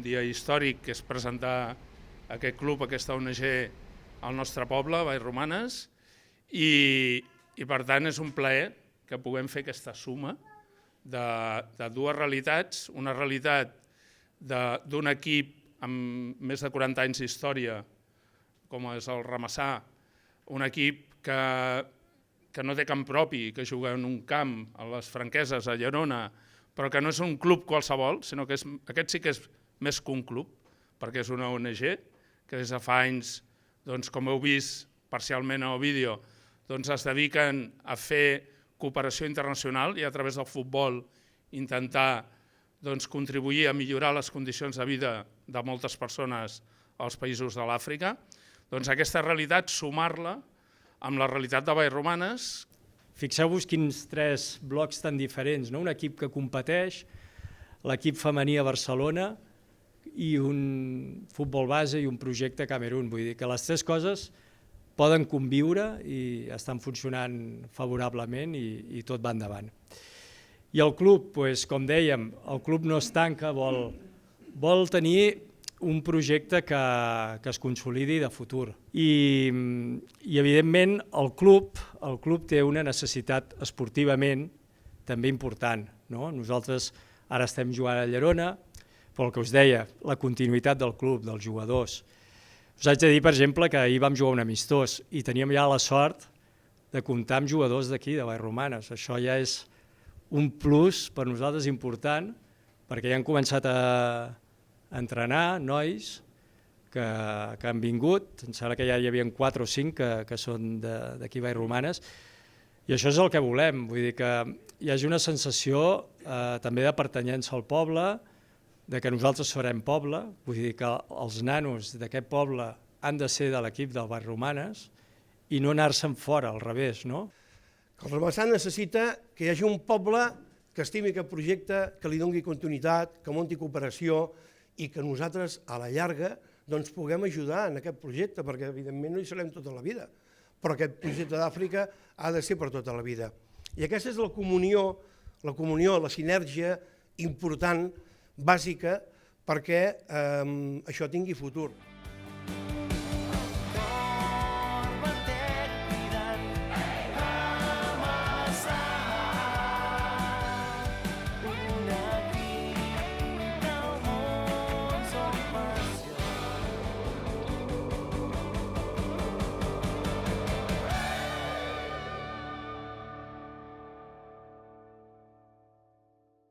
dia històric, que és presentar aquest club, aquesta ONG, al nostre poble, Vallromanes, i per tant és un plaer que puguem fer aquesta suma de dues realitats, una realitat d'un equip amb més de 40 anys d'història, com és el Ramassà, un equip que no té camp propi, que juga en un camp a les Franqueses, a Llerona, però que no és un club qualsevol, sinó que aquest sí que és més que un club, perquè és una ONG que des de fa anys, com heu vist parcialment al vídeo, es dediquen a fer cooperació internacional i a través del futbol intentar contribuir a millorar les condicions de vida de moltes persones als països de l'Àfrica. Aquesta realitat, sumar-la amb la realitat de Vallromanes. Fixeu-vos quins tres blocs tan diferents, no? Un equip que competeix, l'equip femení a Barcelona i un futbol base i un projecte a Camerún. Vull dir que les tres coses poden conviure i estan funcionant favorablement i tot va endavant. I el club, com dèiem, el club no es tanca, vol tenir un projecte que es consolidi de futur. I evidentment, el club té una necessitat esportivament també important. Nosaltres ara estem jugant a Llerona, però el que us deia, la continuïtat del club, dels jugadors. Us haig de dir, per exemple, que ahir vam jugar un amistós i teníem ja la sort de comptar amb jugadors d'aquí, de Vallromanes. Això ja és un plus per nosaltres important, perquè ja han començat a entrenar nois que han vingut, em sembla que ja hi havia 4 o 5 que són d'aquí Vallromanes, i això és el que volem, vull dir que hi hagi una sensació també de pertanyença al poble, de que nosaltres serem poble, vull dir que els nanos d'aquest poble han de ser de l'equip del Vallromanes i no anar-se'n fora, al revés, no? El Ramassà necessita que hi hagi un poble que estimi aquest projecte, que li doni continuïtat, que munti cooperació i que nosaltres, a la llarga, puguem ajudar en aquest projecte, perquè evidentment no hi serem tota la vida, però aquest projecte d'Àfrica ha de ser per tota la vida. I aquesta és la comunió, la sinergia important, bàsica, perquè això tingui futur.